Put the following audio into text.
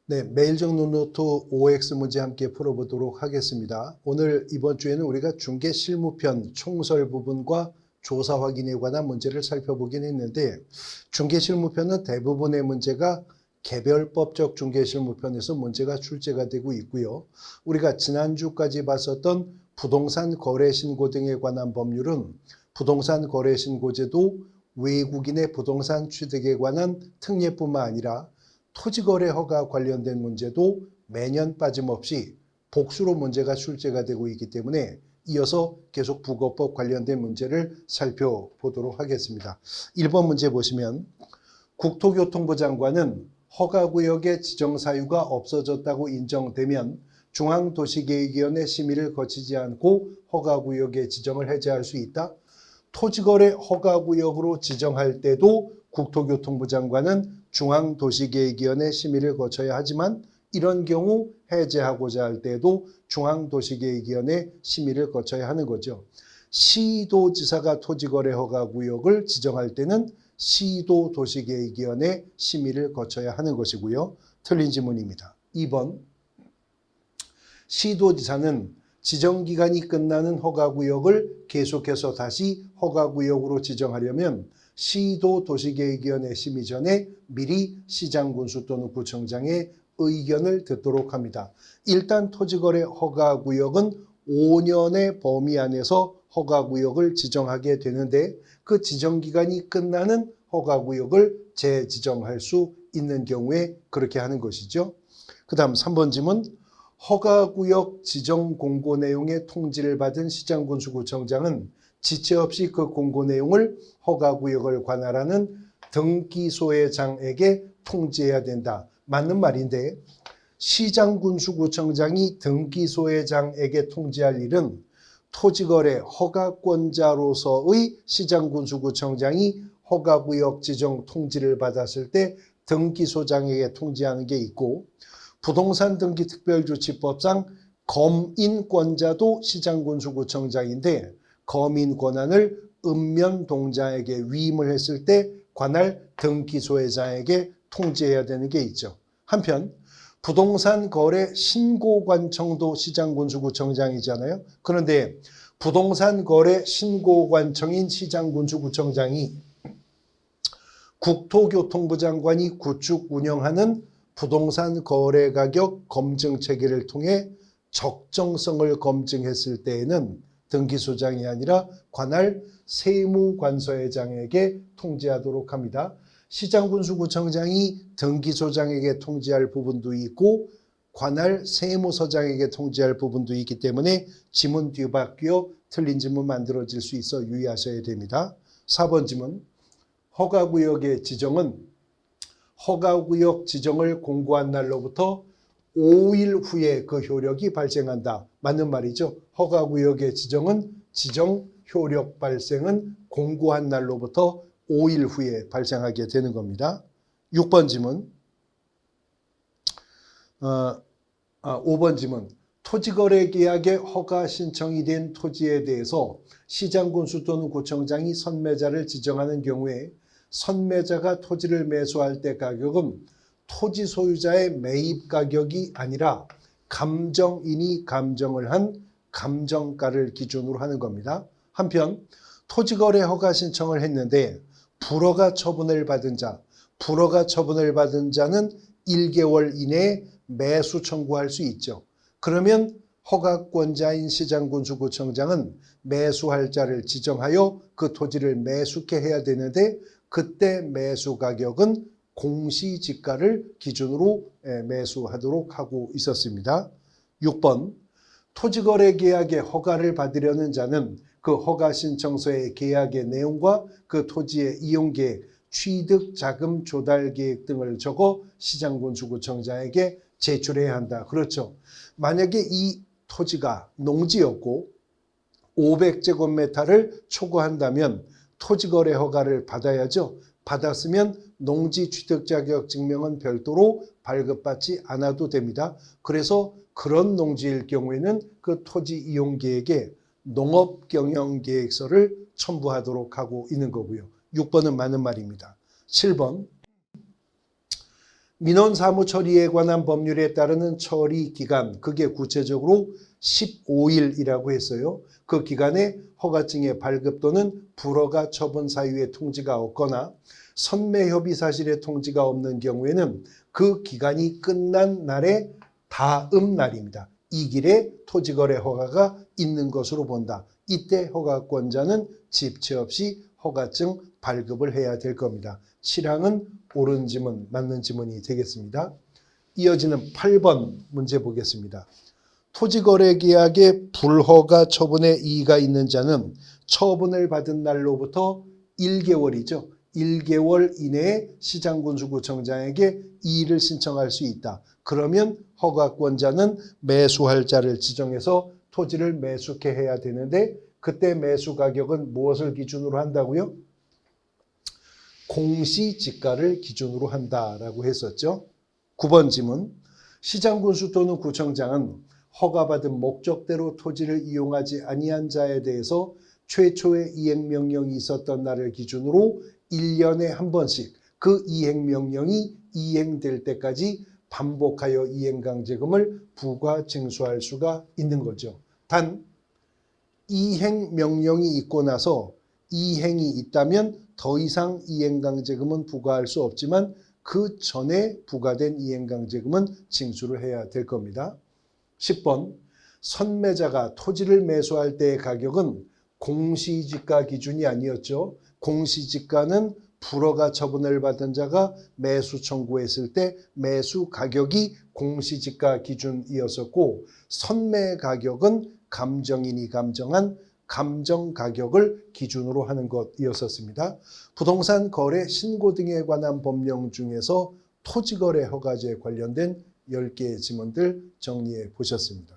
네, 매일 정리 노트 OX 문제 함께 풀어보도록 하겠습니다. 오늘 이번 주에는 우리가 중개 실무편 총설 부분과 조사 확인에 관한 문제를 살펴보긴 했는데, 중개 실무편은 대부분의 문제가 개별법적 중개 실무편에서 문제가 출제가 되고 있고요. 우리가 지난주까지 봤었던 부동산 거래 신고 등에 관한 법률은 부동산 거래 신고제도 외국인의 부동산 취득에 관한 특례뿐만 아니라 토지거래 허가 관련된 문제도 매년 빠짐없이 복수로 문제가 출제가 되고 있기 때문에 이어서 계속 부거법 관련된 문제를 살펴보도록 하겠습니다. 1번 문제 보시면 국토교통부 장관은 허가구역의 지정사유가 없어졌다고 인정되면 중앙도시계획위원회 심의를 거치지 않고 허가구역의 지정을 해제할 수 있다. 토지거래 허가구역으로 지정할 때도 국토교통부 장관은 중앙도시계획위원회 심의를 거쳐야 하지만 이런 경우 해제하고자 할 때도 중앙도시계획위원회 심의를 거쳐야 하는 거죠. 시도지사가 토지거래 허가구역을 지정할 때는 시도도시계획위원회 심의를 거쳐야 하는 것이고요. 틀린 지문입니다. 2번 시도지사는 지정기간이 끝나는 허가구역을 계속해서 다시 허가구역으로 지정하려면 시도도시계획위원회 심의 전에 미리 시장군수 또는 구청장의 의견을 듣도록 합니다. 일단 토지거래 허가구역은 5년의 범위 안에서 허가구역을 지정하게 되는데 그 지정기간이 끝나는 허가구역을 재지정할 수 있는 경우에 그렇게 하는 것이죠. 그 다음 3번 질문. 허가구역 지정 공고 내용의 통지를 받은 시장군수구청장은 지체 없이 그 공고 내용을 허가구역을 관할하는 등기소외장에게 통지해야 된다. 맞는 말인데 시장군수구청장이 등기소외장에게 통지할 일은 토지거래 허가권자로서의 시장군수구청장이 허가구역 지정 통지를 받았을 때 등기소장에게 통지하는 게 있고 부동산 등기특별조치법상 검인권자도 시장군수구청장인데 검인 권한을 읍면동장에게 위임을 했을 때 관할 등기소외장에게 통지해야 되는 게 있죠. 한편 부동산 거래 신고관청도 시장군수구청장이잖아요. 그런데 부동산 거래 신고관청인 시장군수구청장이 국토교통부 장관이 구축 운영하는 부동산 거래 가격 검증 체계를 통해 적정성을 검증했을 때에는 등기소장이 아니라 관할 세무관서회장에게 통지하도록 합니다. 시장군수구청장이 등기소장에게 통지할 부분도 있고 관할 세무서장에게 통지할 부분도 있기 때문에 지문 뒤바뀌어 틀린 지문 만들어질 수 있어 유의하셔야 됩니다. 4번 지문. 허가구역의 지정은 허가구역 지정을 공고한 날로부터 5일 후에 그 효력이 발생한다. 맞는 말이죠. 허가구역의 지정은 지정 효력 발생은 공고한 날로부터 5일 후에 발생하게 되는 겁니다. 6번 지문. 5번 지문. 토지거래계약에 허가 신청이 된 토지에 대해서 시장군수 또는 구청장이 선매자를 지정하는 경우에 선매자가 토지를 매수할 때 가격은 토지 소유자의 매입 가격이 아니라 감정인이 감정을 한 감정가를 기준으로 하는 겁니다. 한편 토지거래 허가 신청을 했는데 불허가 처분을 받은 자, 불허가 처분을 받은 자는 1개월 이내에 매수 청구할 수 있죠. 그러면 허가권자인 시장군수구청장은 매수할 자를 지정하여 그 토지를 매수케 해야 되는데 그때 매수 가격은 공시지가를 기준으로 매수하도록 하고 있었습니다. 6번. 토지거래 계약의 허가를 받으려는 자는 그 허가 신청서의 계약의 내용과 그 토지의 이용계획, 취득 자금 조달 계획 등을 적어 시장군수구청장에게 제출해야 한다. 그렇죠. 만약에 이 토지가 농지였고 500제곱미터를 초과한다면 토지거래 허가를 받아야죠. 받았으면 농지 취득 자격 증명은 별도로 발급받지 않아도 됩니다. 그래서 그런 농지일 경우에는 그 토지 이용 계획에 농업경영계획서를 첨부하도록 하고 있는 거고요. 6번은 맞는 말입니다. 7번. 민원 사무 처리에 관한 법률에 따르는 처리 기간, 그게 구체적으로 15일이라고 했어요. 그 기간에 허가증의 발급 또는 불허가 처분 사유의 통지가 없거나 선매 협의 사실의 통지가 없는 경우에는 그 기간이 끝난 날의 다음 날입니다. 이 길에 토지거래 허가가 있는 것으로 본다. 이때 허가권자는 집체 없이 허가증 발급을 해야 될 겁니다. 7항은 옳은 지문, 맞는 지문이 되겠습니다. 이어지는 8번 문제 보겠습니다. 토지거래계약의 불허가 처분에 이의가 있는 자는 처분을 받은 날로부터 1개월이죠. 1개월 이내에 시장군수구청장에게 이의를 신청할 수 있다. 그러면 허가권자는 매수할자를 지정해서 토지를 매수케 해야 되는데 그때 매수 가격은 무엇을 기준으로 한다고요? 공시지가를 기준으로 한다라고 했었죠. 9번 지문. 시장군수 또는 구청장은 허가받은 목적대로 토지를 이용하지 아니한 자에 대해서 최초의 이행명령이 있었던 날을 기준으로 1년에 한 번씩 그 이행명령이 이행될 때까지 반복하여 이행강제금을 부과 징수할 수가 있는 거죠. 단 이행명령이 있고 나서 이행이 있다면 더 이상 이행강제금은 부과할 수 없지만 그 전에 부과된 이행강제금은 징수를 해야 될 겁니다. 10번. 선매자가 토지를 매수할 때의 가격은 공시지가 기준이 아니었죠. 공시지가는 불허가 처분을 받은 자가 매수 청구했을 때 매수 가격이 공시지가 기준이었었고 선매 가격은 감정인이 감정한 감정 가격을 기준으로 하는 것이었었습니다. 부동산 거래 신고 등에 관한 법령 중에서 토지거래 허가제에 관련된 10개의 지문들 정리해 보셨습니다.